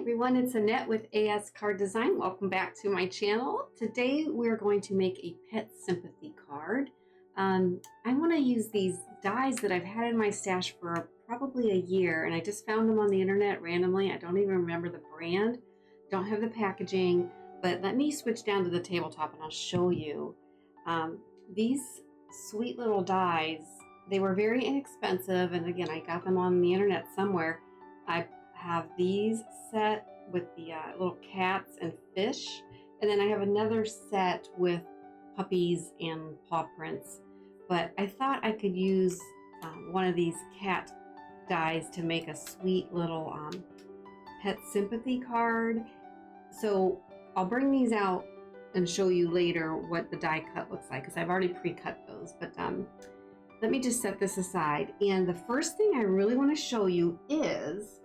everyone, it's Annette with ASCardDesign. Welcome back to my channel. Today we're going to make a pet sympathy card. I want to use these dies that I've had in my stash for probably a year, and I just found them on the internet randomly. I don't even remember the brand, don't have the packaging, but let me switch down to the tabletop and I'll show you. These sweet little dies, they were very inexpensive, and again, I got them on the internet somewhere. I have these set with the little cats and fish, and then I have another set with puppies and paw prints, but I thought I could use one of these cat dies to make a sweet little pet sympathy card. So I'll bring these out and show you later what the die cut looks like, because I've already pre-cut those, but let me just set this aside. And the first thing I really want to show you is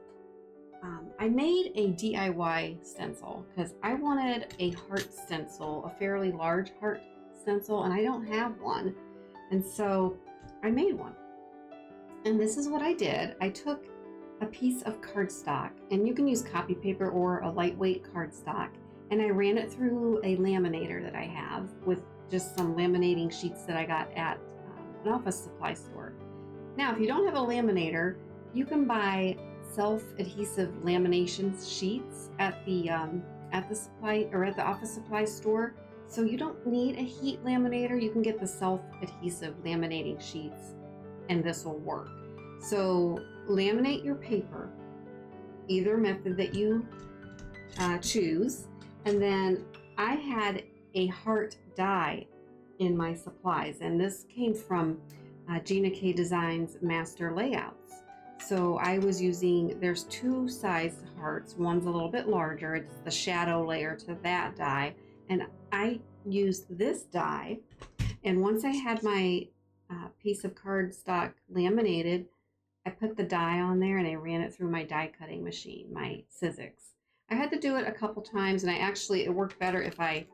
I made a DIY stencil because I wanted a heart stencil, a fairly large heart stencil, and I don't have one. And so I made one. And this is what I did. I took a piece of cardstock, and you can use copy paper or a lightweight cardstock, and I ran it through a laminator that I have with just some laminating sheets that I got at an office supply store. Now, if you don't have a laminator, you can buy self-adhesive lamination sheets at the supply or at the office supply store. So you don't need a heat laminator. You can get the self-adhesive laminating sheets, and this will work. So laminate your paper, either method that you choose, and then I had a heart die in my supplies, and this came from Gina K Design's Master Layouts. So I was using, there's two sized hearts. One's a little bit larger. It's the shadow layer to that die. And I used this die. And once I had my piece of cardstock laminated, I put the die on there and I ran it through my die cutting machine, my Sizzix. I had to do it a couple times, and it worked better if I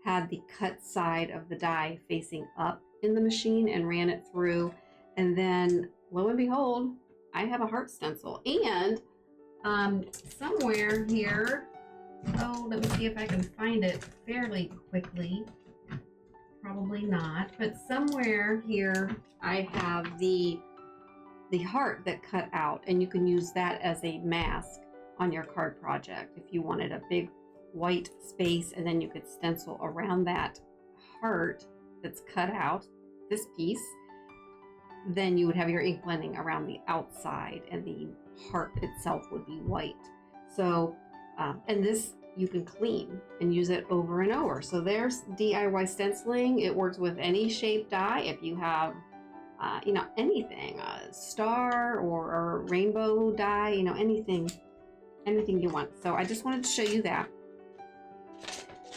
had the cut side of the die facing up in the machine and ran it through. And then lo and behold, I have a heart stencil. And somewhere here, let me see if I can find it fairly quickly. Probably not, but somewhere here I have the heart that cut out, and you can use that as a mask on your card project if you wanted a big white space, and then you could stencil around that heart that's cut out, this piece. Then you would have your ink blending around the outside, and the heart itself would be white. So, and this you can clean and use it over and over. So there's DIY stenciling. It works with any shape die. If you have, anything, a star or a rainbow die, anything you want. So I just wanted to show you that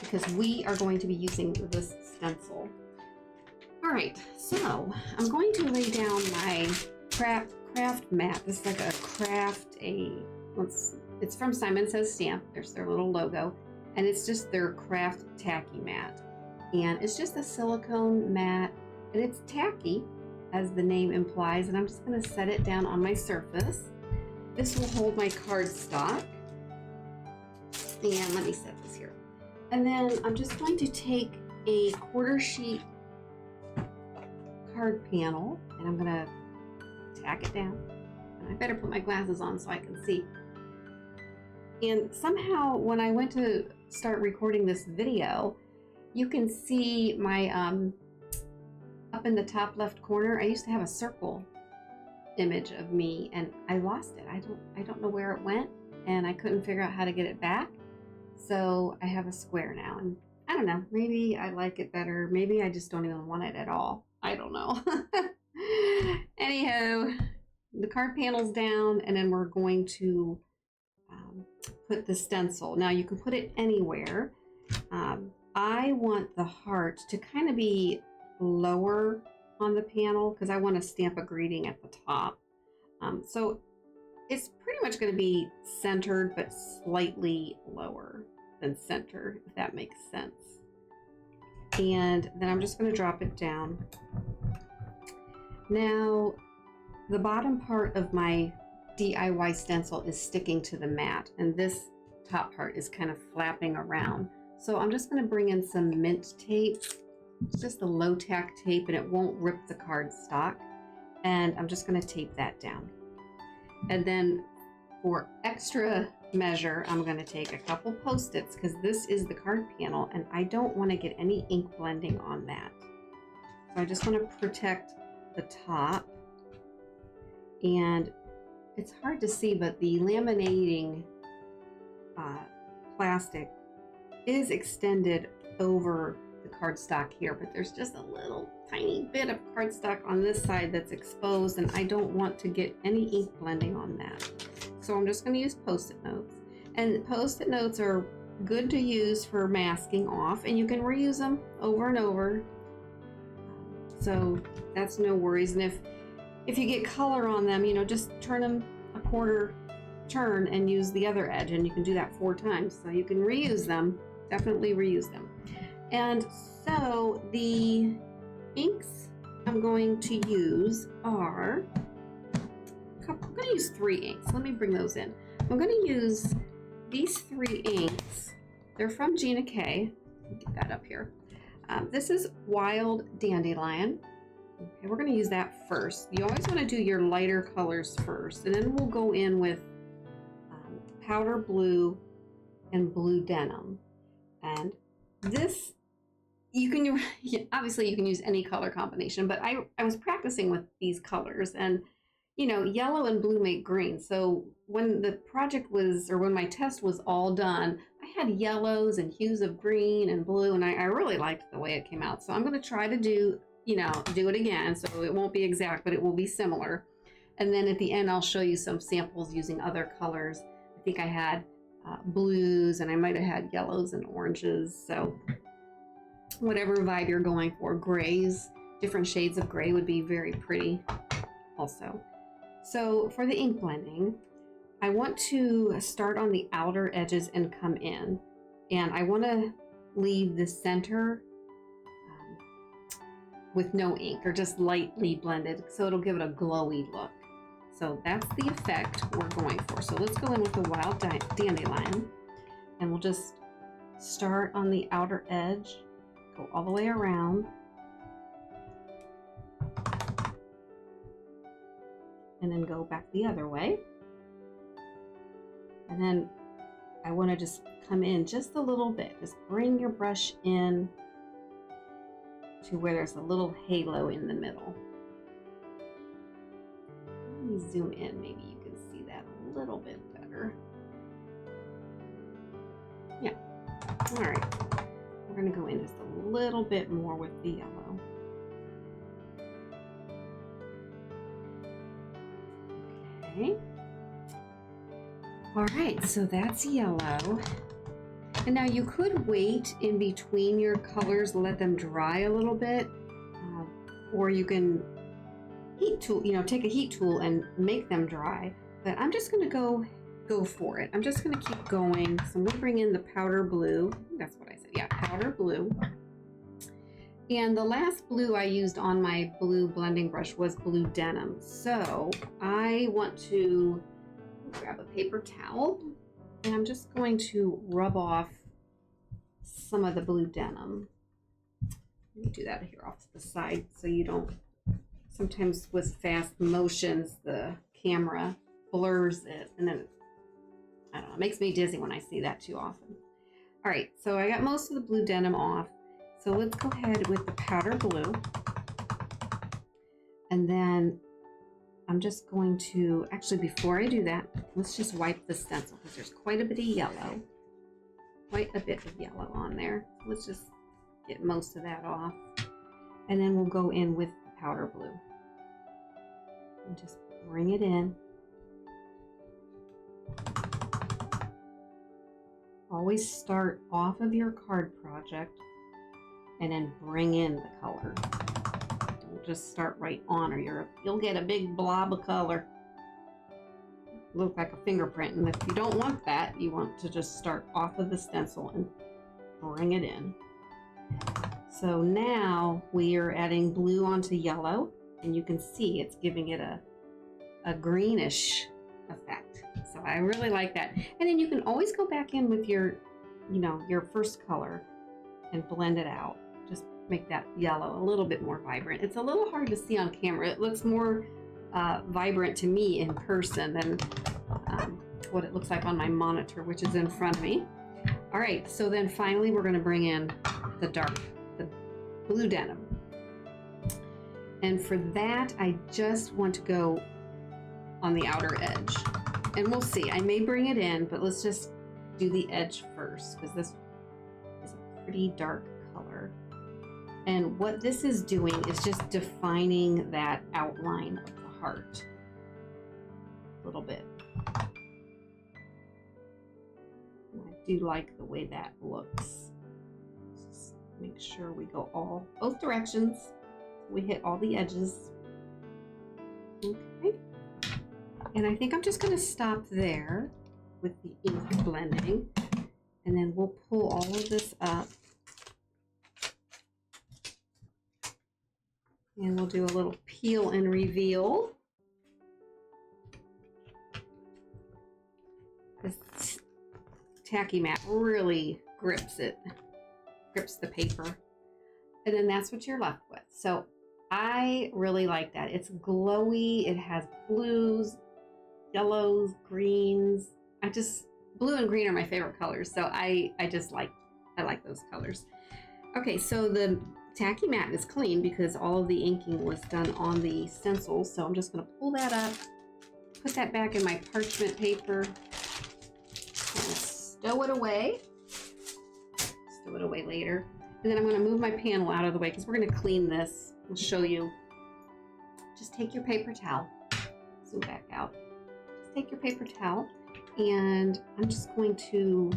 because we are going to be using this stencil. All right, so I'm going to lay down my craft mat. This is like a it's from Simon Says Stamp. There's their little logo, and it's just their craft tacky mat. And it's just a silicone mat, and it's tacky, as the name implies, and I'm just gonna set it down on my surface. This will hold my cardstock. And let me set this here. And then I'm just going to take a quarter sheet card panel, and I'm gonna tack it down. And I better put my glasses on so I can see. And somehow when I went to start recording this video, you can see my up in the top left corner, I used to have a circle image of me, and I lost it. I don't know where it went, and I couldn't figure out how to get it back. So I have a square now, and I don't know, maybe I like it better. Maybe I just don't even want it at all. I don't know. Anywho, the card panel's down, and then we're going to put the stencil. Now you can put it anywhere. I want the heart to kind of be lower on the panel because I want to stamp a greeting at the top. So it's pretty much going to be centered, but slightly lower than center, if that makes sense. And then I'm just going to drop it down. Now, the bottom part of my DIY stencil is sticking to the mat, and this top part is kind of flapping around. So I'm just going to bring in some mint tape. It's just a low tack tape and it won't rip the cardstock. And I'm just going to tape that down. And then for extra measure, I'm going to take a couple Post-its because this is the card panel and I don't want to get any ink blending on that. So I just want to protect the top. And it's hard to see, but the laminating plastic is extended over the cardstock here, but there's just a little tiny bit of cardstock on this side that's exposed and I don't want to get any ink blending on that. So I'm just going to use Post-it notes. And Post-it notes are good to use for masking off and you can reuse them over and over. So that's no worries. And if you get color on them, you know, just turn them a quarter turn and use the other edge, and you can do that 4 times. So you can reuse them, definitely reuse them. And so the inks I'm going to use are, I'm going to use 3 inks. Let me bring those in. I'm going to use these 3 inks. They're from Gina K. Get that up here. This is Wild Dandelion. Okay, we're going to use that first. You always want to do your lighter colors first, and then we'll go in with powder blue and blue denim. And this, you can obviously you can use any color combination, but I was practicing with these colors, and you know, yellow and blue make green. So when the project was, or when my test was all done, I had yellows and hues of green and blue, and I really liked the way it came out. So I'm going to try to do it again. So it won't be exact, but it will be similar. And then at the end, I'll show you some samples using other colors. I think I had blues, and I might have had yellows and oranges. So whatever vibe you're going for, grays, different shades of gray would be very pretty also. So for the ink blending, I want to start on the outer edges and come in. And I want to leave the center with no ink, or just lightly blended, so it'll give it a glowy look. So that's the effect we're going for. So let's go in with the Wild Dandelion, and we'll just start on the outer edge, go all the way around, and then go back the other way. And then I want to just come in just a little bit. Just bring your brush in to where there's a little halo in the middle. Let me zoom in, maybe you can see that a little bit better. Yeah, all right. We're gonna go in just a little bit more with the yellow. Okay. All right, so that's yellow. And now you could wait in between your colors, let them dry a little bit, or you can take a heat tool and make them dry. But I'm just going to go for it. I'm just going to keep going. So I'm going to bring in the powder blue. That's what I said. Yeah, powder blue. And the last blue I used on my blue blending brush was blue denim. So I want to grab a paper towel. And I'm just going to rub off some of the blue denim. Let me do that here off to the side so you don't, sometimes with fast motions, the camera blurs it, and then, I don't know, it makes me dizzy when I see that too often. All right, so I got most of the blue denim off. So let's go ahead with the powder blue. And then I'm just going to, actually before I do that, let's just wipe the stencil because there's quite a bit of yellow. On there. Let's just get most of that off. And then we'll go in with the powder blue. And just bring it in. Always start off of your card project and then bring in the color. Just start right on, or you'll get a big blob of color. Look like a fingerprint, and if you don't want that, you want to just start off of the stencil and bring it in. So now we are adding blue onto yellow, and you can see it's giving it a greenish effect. So I really like that. And then you can always go back in with your, your first color and blend it out. Just make that yellow a little bit more vibrant. It's a little hard to see on camera. It looks more vibrant to me in person than what it looks like on my monitor, which is in front of me. All right, so then finally we're going to bring in the blue denim. And for that, I just want to go on the outer edge. And we'll see, I may bring it in, but let's just do the edge first, because this is a pretty dark color. And what this is doing is just defining that outline of the heart a little bit. And I do like the way that looks. Just make sure we go both directions. We hit all the edges. Okay. And I think I'm just going to stop there with the ink blending. And then we'll pull all of this up. And we'll do a little peel and reveal. This tacky mat really grips the paper. And then that's what you're left with. So I really like that. It's glowy, it has blues, yellows, greens. Blue and green are my favorite colors. So I like those colors. Okay, so the tacky mat is clean because all of the inking was done on the stencil. So I'm just gonna pull that up, put that back in my parchment paper, and stow it away later. And then I'm going to move my panel out of the way because we're going to clean this. I'll show you. Just take your paper towel. Zoom back out. Just take your paper towel, and I'm just going to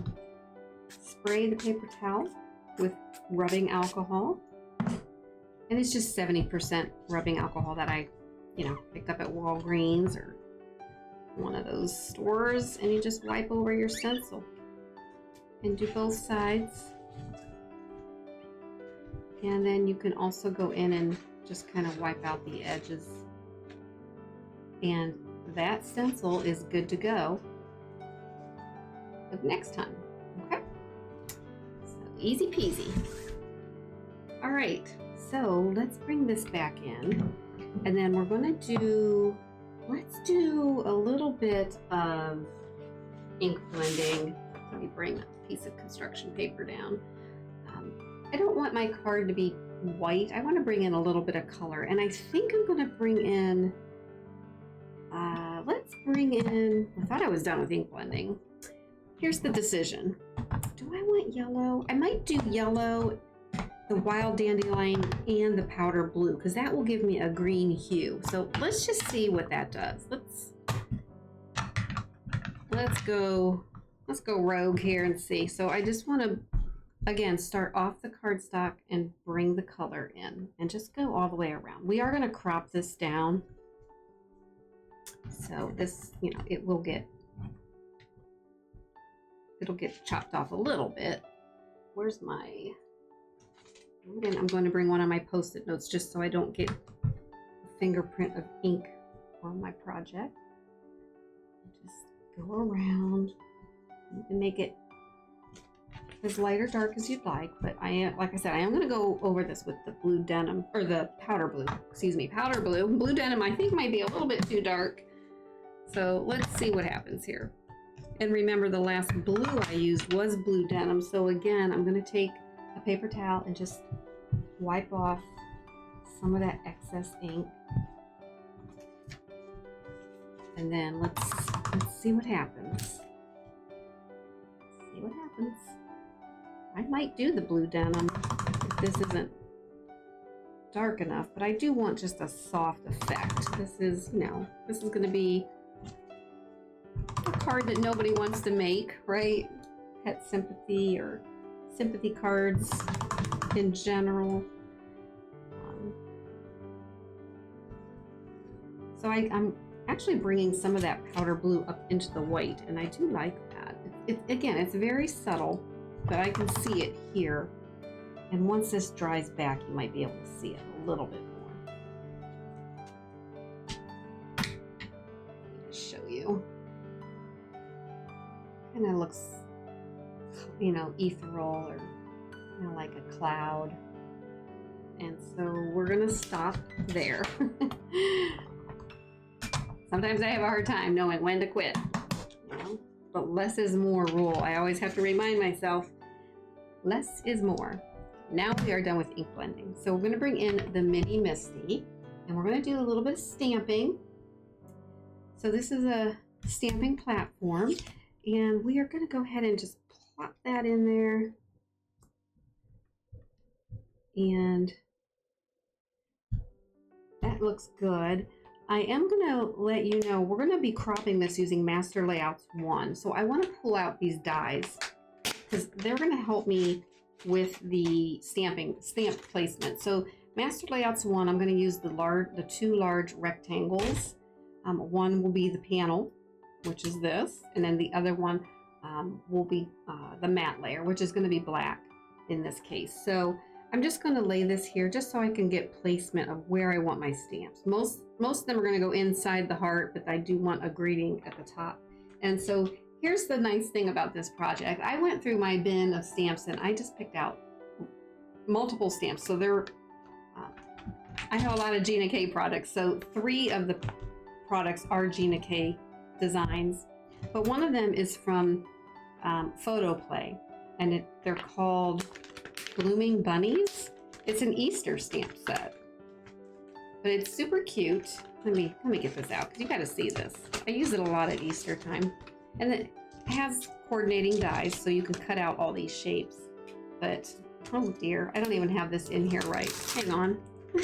spray the paper towel with rubbing alcohol. And it's just 70% rubbing alcohol that I, picked up at Walgreens or one of those stores. And you just wipe over your stencil and do both sides. And then you can also go in and just kind of wipe out the edges. And that stencil is good to go for the next time. Okay? So easy peasy. All right, so let's bring this back in. And then we're going to let's do a little bit of ink blending. Let me bring a piece of construction paper down. I don't want my card to be white. I want to bring in a little bit of color. And I think I'm going to bring in, let's bring in, I thought I was done with ink blending. Here's the decision. Do I want yellow? I might do yellow, the wild dandelion, and the powder blue, because that will give me a green hue. So let's just see what that does. Let's go rogue here and see. So I just want to, again, start off the cardstock and bring the color in and just go all the way around. We are going to crop this down. So this, it'll get chopped off a little bit. Where's my, again, I'm going to bring one of my Post-it notes just so I don't get a fingerprint of ink on my project. Just go around. You can make it as light or dark as you'd like, but like I said, I am going to go over this with the blue denim, or the powder blue, powder blue. Blue denim I think might be a little bit too dark. So let's see what happens here. And remember, the last blue I used was blue denim. So again, I'm going to take a paper towel and just wipe off some of that excess ink. And then let's see what happens. See what happens. I might do the blue denim if this isn't dark enough, but I do want just a soft effect. This is going to be a card that nobody wants to make, right? Pet sympathy or sympathy cards in general. So I'm actually bringing some of that powder blue up into the white, and I do like that. Again, it's very subtle, but I can see it here. And once this dries back, you might be able to see it a little bit more. Let me just show you. kind of looks, you know, ethereal or, you know, like a cloud. And so we're gonna stop there. Sometimes I have a hard time knowing when to quit, you know? But less is more rule. I always have to remind myself, less is more. Now we are done with ink blending. So we're gonna bring in the Mini Misty and we're gonna do a little bit of stamping. So this is a stamping platform and we are gonna go ahead and just plop that in there. And that looks good. I am gonna let you know, we're gonna be cropping this using Master Layouts 1. So I wanna pull out these dies because they're gonna help me with the stamp placement. So Master Layouts 1, I'm gonna use the two large rectangles. One will be the panel, which is this, and then the other one will be the matte layer, which is gonna be black in this case. So I'm just going to lay this here just so I can get placement of where I want my stamps. Most of them are going to go inside the heart, but I do want a greeting at the top. And so here's the nice thing about this project. I went through my bin of stamps and I just picked out multiple stamps. So I have a lot of Gina K products. So 3 of the products are Gina K designs, but one of them is from Photo Play, and they're called Blooming Bunnies. It's an Easter stamp set, but it's super cute. Let me get this out because you got to see this. I use it a lot at Easter time, and it has coordinating dies so you can cut out all these shapes. But oh dear, I don't even have this in here right. Hang on,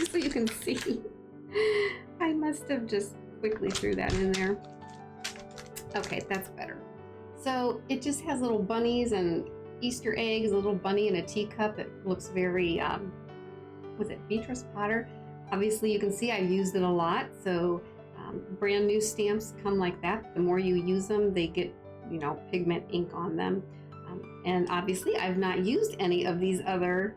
so you can see. I must have just quickly threw that in there. Okay, that's better. So it just has little bunnies and Easter eggs, a little bunny in a teacup. It looks very, was it Beatrice Potter? Obviously you can see I've used it a lot. So brand new stamps come like that. The more you use them, they get, you know, pigment ink on them. And obviously I've not used any of these other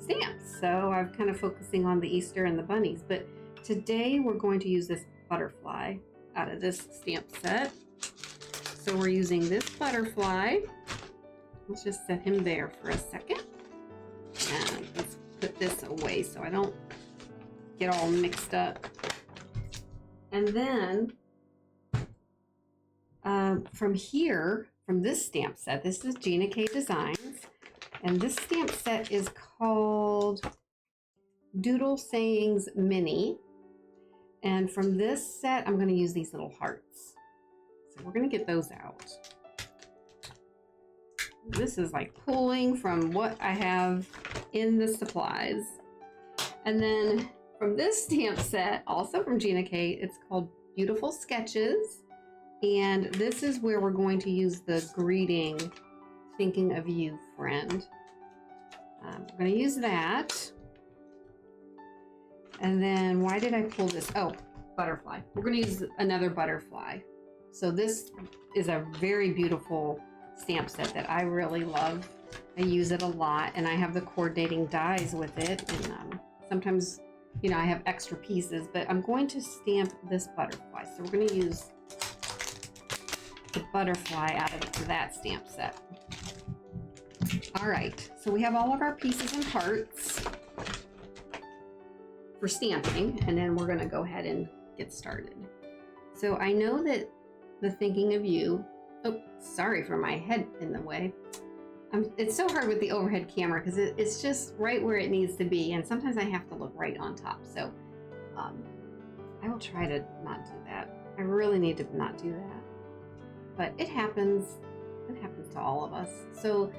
stamps. So I'm kind of focusing on the Easter and the bunnies. But today we're going to use this butterfly out of this stamp set. So we're using this butterfly. Let's just set him there for a second. And let's put this away so I don't get all mixed up. And then from here, from this stamp set, this is Gina K Designs. And this stamp set is called Doodle Sayings Mini. And from this set, I'm going to use these little hearts. So we're going to get those out. This is like pulling from what I have in the supplies. And then from this stamp set, also from Gina K, it's called Beautiful Sketches. And this is where we're going to use the greeting, thinking of you, friend. We're going to use that. And then why did I pull this? Oh, butterfly. We're going to use another butterfly. So this is a very beautiful stamp set that I really love. I use it a lot, and I have the coordinating dies with it. And sometimes, you know, I have extra pieces, but I'm going to stamp this butterfly. So we're going to use the butterfly out of that stamp set. All right, so we have all of our pieces and parts for stamping, and then we're going to go ahead and get started. So I know that the thinking of you, oh, sorry for my head in the way. It's so hard with the overhead camera because it's just right where it needs to be, and sometimes I have to look right on top. So I will try to not do that. I really need to not do that. But it happens. It happens to all of us. So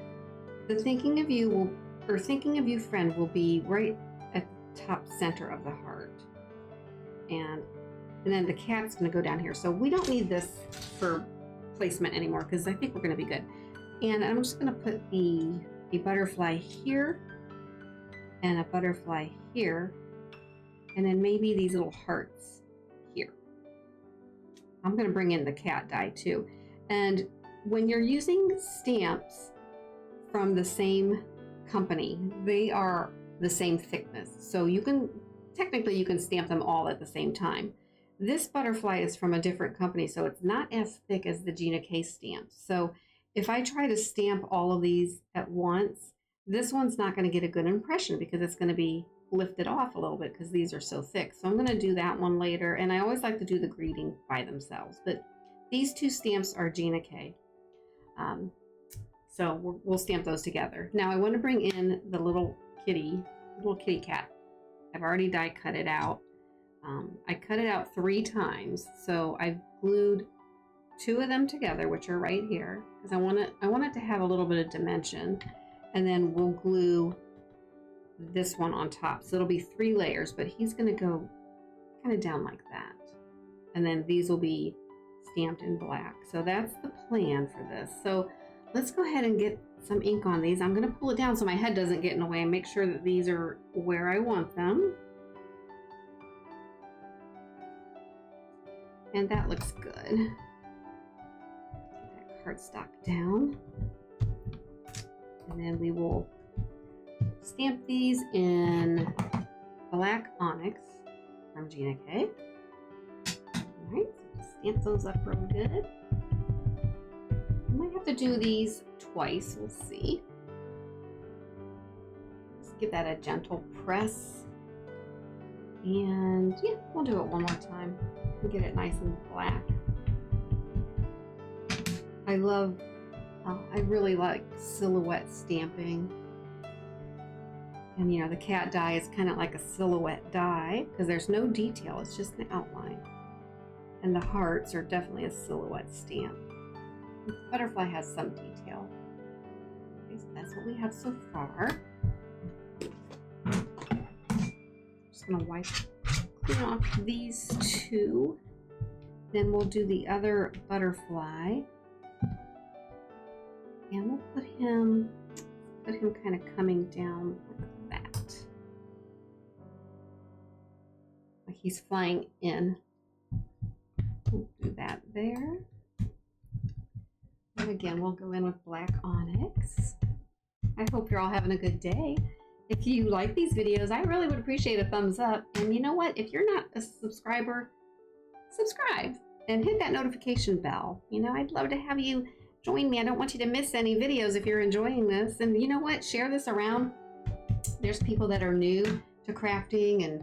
the thinking of you will, or thinking of you friend, will be right at the top center of the heart. And then the cat's going to go down here. So we don't need this for placement anymore because I think we're going to be good. And I'm just going to put a butterfly here and a butterfly here, and then maybe these little hearts here. I'm going to bring in the cat die too. And when you're using stamps from the same company, they are the same thickness. So you can, technically you can stamp them all at the same time. This butterfly is from a different company, so it's not as thick as the Gina K stamps. So if I try to stamp all of these at once, this one's not going to get a good impression because it's going to be lifted off a little bit because these are so thick. So I'm going to do that one later. And I always like to do the greeting by themselves. But these two stamps are Gina K. So we'll stamp those together. Now I want to bring in the little kitty cat. I've already die cut it out. I cut it out 3 times. So I've glued 2 of them together, which are right here, because I want it to have a little bit of dimension. And then we'll glue this one on top. So it'll be 3 layers, but he's going to go kind of down like that. And then these will be stamped in black. So that's the plan for this. So let's go ahead and get some ink on these. I'm going to pull it down so my head doesn't get in the way and make sure that these are where I want them. And that looks good. Get that cardstock down. And then we will stamp these in black onyx from Gina K. All right, so stamp those up real good. I might have to do these twice, we'll see. Just give that a gentle press. And yeah, we'll do it one more time and get it nice and black. I really like silhouette stamping. And you know, the cat die is kind of like a silhouette die because there's no detail, it's just an outline. And the hearts are definitely a silhouette stamp. The butterfly has some detail. Okay, so that's what we have so far. Just gonna clean off these 2. Then we'll do the other butterfly. And we'll put him kind of coming down like that. Like he's flying in. We'll do that there. And again, we'll go in with black onyx. I hope you're all having a good day. If you like these videos, I really would appreciate a thumbs up. And you know what? If you're not a subscriber, subscribe and hit that notification bell. You know, I'd love to have you join me. I don't want you to miss any videos if you're enjoying this. And you know what? Share this around. There's people that are new to crafting, and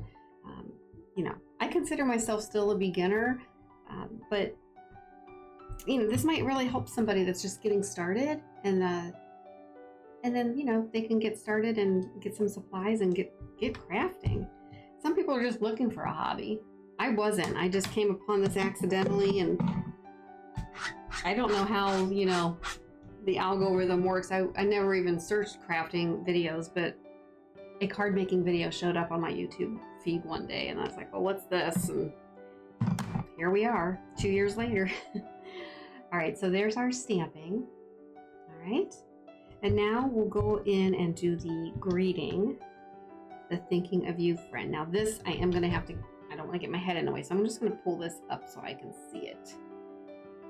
you know, I consider myself still a beginner, but you know, this might really help somebody that's just getting started, and then you know, they can get started and get some supplies and get crafting. Some people are just looking for a hobby. I wasn't. I just came upon this accidentally, and I don't know how, you know, the algorithm works. I never even searched crafting videos, but a card making video showed up on my YouTube feed one day, and I was like, well, what's this? And here we are 2 years later. All right, so there's our stamping. All right, and now we'll go in and do the greeting, the thinking of you friend. Now this, I am gonna have to, I don't wanna get my head in the way, so I'm just gonna pull this up so I can see it.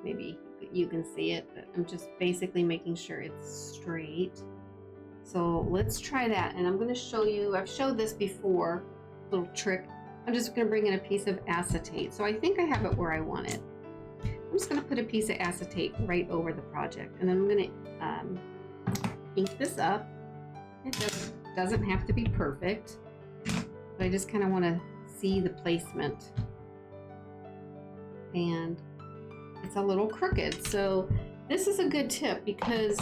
Maybe you can see it, but I'm just basically making sure it's straight. So let's try that, and I'm going to show you, I've showed this before, little trick. I'm just going to bring in a piece of acetate. So I think I have it where I want it. I'm just going to put a piece of acetate right over the project, and then I'm going to ink this up. It doesn't have to be perfect, but I just kind of want to see the placement. And it's a little crooked, so this is a good tip, because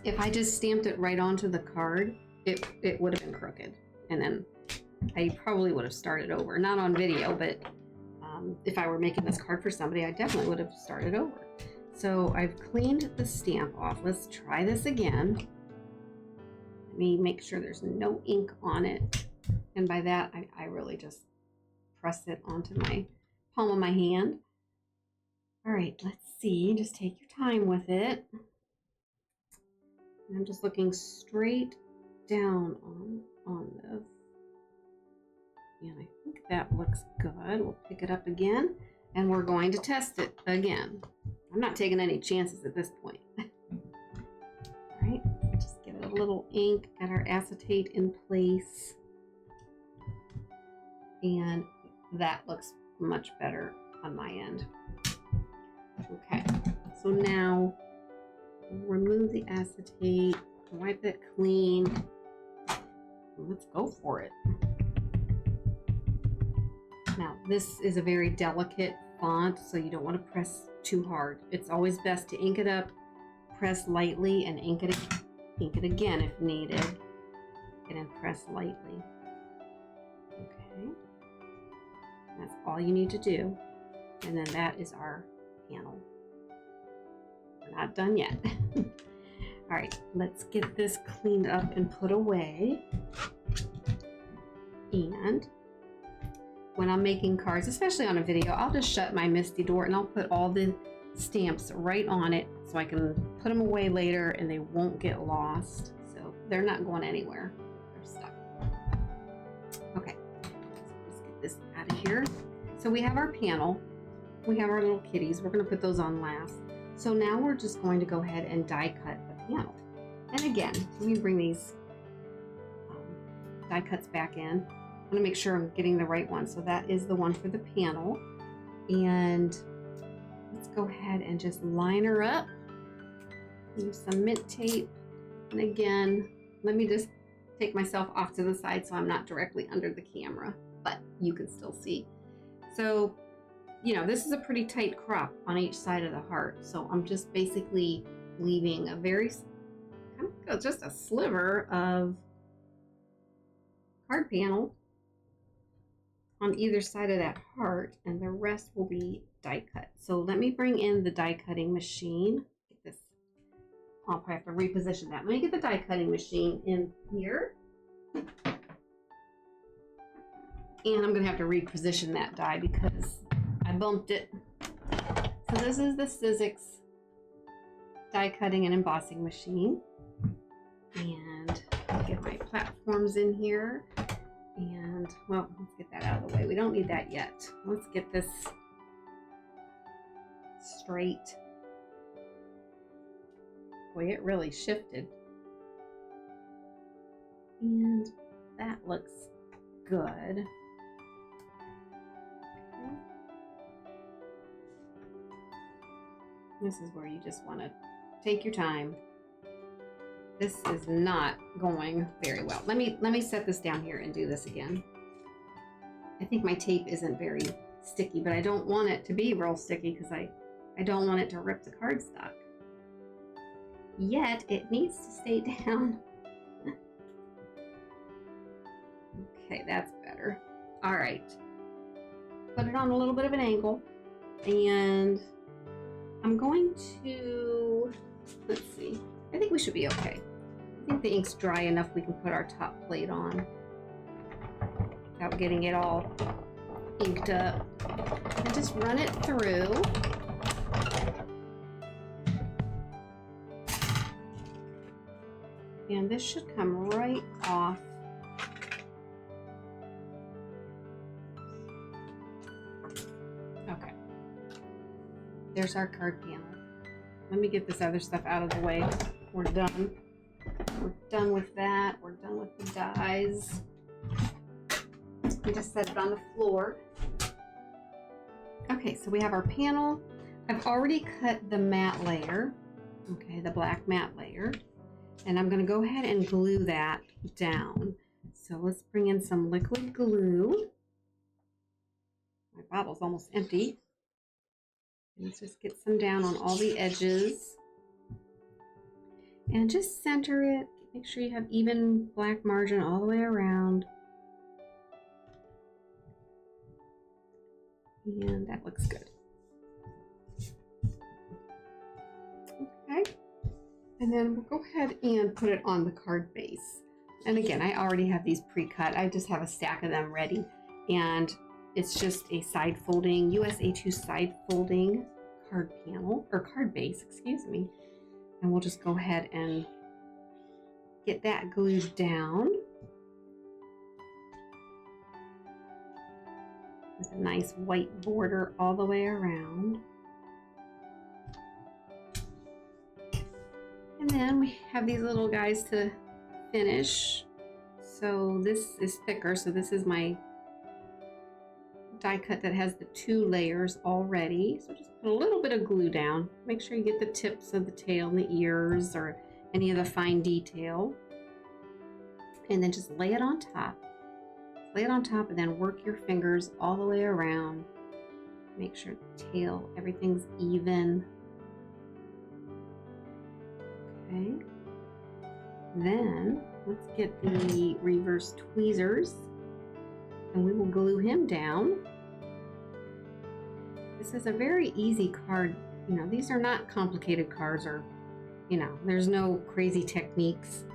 if I just stamped it right onto the card, it would have been crooked, and then I probably would have started over. Not on video, but if I were making this card for somebody, I definitely would have started over. So I've cleaned the stamp off. Let's try this again. Let me make sure there's no ink on it, and by that I really just press it onto my palm of my hand. All right, let's see, just take your time with it. And I'm just looking straight down on this. And I think that looks good. We'll pick it up again, and we're going to test it again. I'm not taking any chances at this point. All right, just give it a little ink, get our acetate in place. And that looks much better on my end. Okay, so So now remove the acetate, wipe it clean. Let's go for it. Now, this is a very delicate font, so you don't want to press too hard. It's always best to ink it up, press lightly, and ink it again if needed, and then press lightly. Okay, that's all you need to do, and then that is our panel. We're not done yet. All right, let's get this cleaned up and put away. And when I'm making cards, especially on a video, I'll just shut my Misty door and I'll put all the stamps right on it so I can put them away later and they won't get lost. So they're not going anywhere. They're stuck. Okay, so let's get this out of here. So we have our panel. We have our little kitties. We're going to put those on last. So now we're just going to go ahead and die cut the panel. And again, let me bring these die cuts back in. I want to make sure I'm getting the right one. So that is the one for the panel. And let's go ahead and just line her up. Use some mint tape. And again, let me just take myself off to the side so I'm not directly under the camera, but you can still see. So, you know, this is a pretty tight crop on each side of the heart. So I'm just basically leaving a very, kind of just a sliver of card panel on either side of that heart, and the rest will be die cut. So let me bring in the die cutting machine. Get this. I'll probably have to reposition that. Let me get the die cutting machine in here. And I'm gonna have to reposition that die because I bumped it. So this is the Sizzix die cutting and embossing machine. And I'll get my platforms in here. And, well, let's get that out of the way. We don't need that yet. Let's get this straight. Boy, it really shifted. And that looks good. Okay. This is where you just want to take your time. This is not going very well. Let me set this down here and do this again. I think my tape isn't very sticky, but I don't want it to be real sticky because I don't want it to rip the cardstock. Yet it needs to stay down. Okay, that's better. All right. Put it on a little bit of an angle, and I'm going to, let's see. I think we should be okay. I think the ink's dry enough we can put our top plate on without getting it all inked up. And just run it through. And this should come right off. Okay. There's our card panel. Let me get this other stuff out of the way. We're done. We're done with that. We're done with the dies. We just set it on the floor. Okay, so we have our panel. I've already cut the matte layer, okay, the black matte layer, and I'm going to go ahead and glue that down. So let's bring in some liquid glue. My bottle's almost empty. Let's just get some down on all the edges. And just center it. Make sure you have even black margin all the way around. And that looks good. Okay. And then we'll go ahead and put it on the card base. And again, I already have these pre-cut. I just have a stack of them ready. And it's just a side folding, USA2 side folding card panel, or card base, excuse me. And we'll just go ahead and get that glued down with a nice white border all the way around. And then we have these little guys to finish. So this is thicker, so this is my die cut that has the 2 layers already. So just put a little bit of glue down. Make sure you get the tips of the tail and the ears or any of the fine detail. And then just lay it on top. Lay it on top and then work your fingers all the way around. Make sure the tail, everything's even. Okay. Then let's get the reverse tweezers and we will glue him down. This is a very easy card. You know, these are not complicated cards, or, you know, there's no crazy techniques.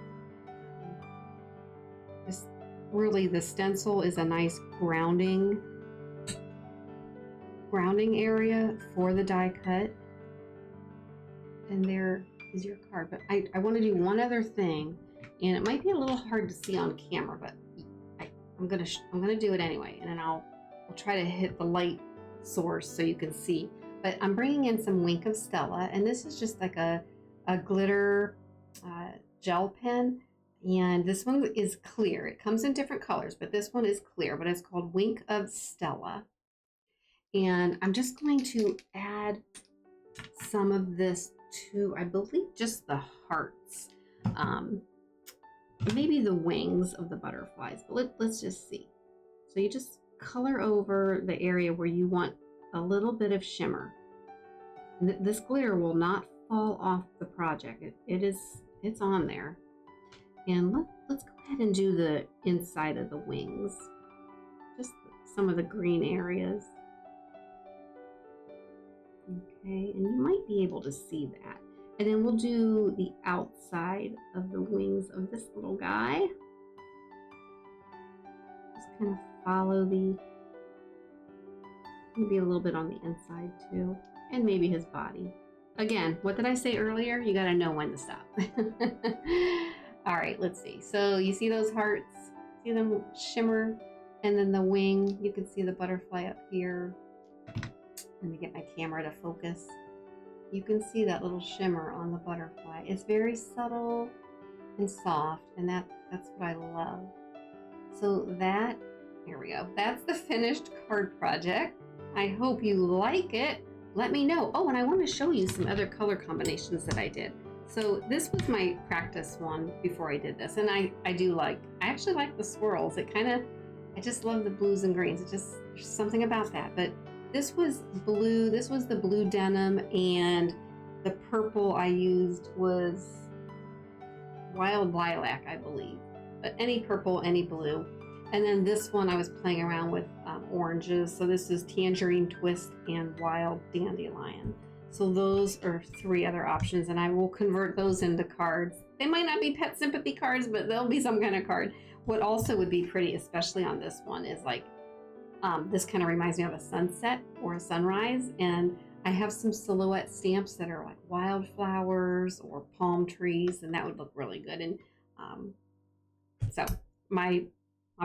Just really, the stencil is a nice grounding area for the die cut. And there is your card. But I want to do one other thing, and it might be a little hard to see on camera, but I'm gonna do it anyway, and then I'll try to hit the light source so you can see. But I'm bringing in some Wink of Stella, and this is just like a glitter gel pen, and this one is clear. It comes in different colors, but this one is clear, but it's called Wink of Stella. And I'm just going to add some of this to, I believe, just the hearts. Maybe the wings of the butterflies, but let's just see. So you just color over the area where you want a little bit of shimmer. This glitter will not fall off the project. It's on there. And let's go ahead and do the inside of the wings. Just some of the green areas. Okay, and you might be able to see that. And then we'll do the outside of the wings of this little guy. Just kind of follow maybe a little bit on the inside too, and maybe his body. Again, what did I say earlier? You gotta know when to stop. All right, let's see. So you see those hearts? See them shimmer? And then the wing, you can see the butterfly up here. Let me get my camera to focus. You can see that little shimmer on the butterfly. It's very subtle and soft, and that's what I love. So here we go. That's the finished card project. I hope you like it. Let me know. Oh, and I want to show you some other color combinations that I did. So this was my practice one before I did this, and I actually like the swirls. I just love the blues and greens. There's something about that. But this was blue. This was the blue denim, and the purple I used was wild lilac, I believe. But any purple, any blue. And then this one I was playing around with oranges. So this is tangerine twist and wild dandelion. So those are 3 other options, and I will convert those into cards. They might not be pet sympathy cards, but they'll be some kind of card. What also would be pretty, especially on this one, is like this kind of reminds me of a sunset or a sunrise, and I have some silhouette stamps that are like wildflowers or palm trees, and that would look really good. And so my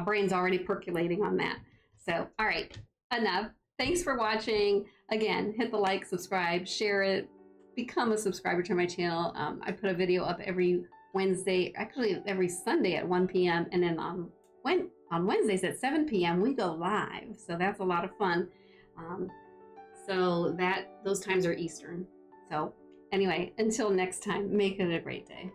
brain's already percolating on that. So, all right, enough. Thanks for watching. Again, hit the like, subscribe, share it, become a subscriber to my channel. I put a video up every Wednesday, actually every Sunday at 1 p.m. And then on Wednesdays at 7 p.m. we go live. So that's a lot of fun. So those times are Eastern. So anyway, until next time, make it a great day.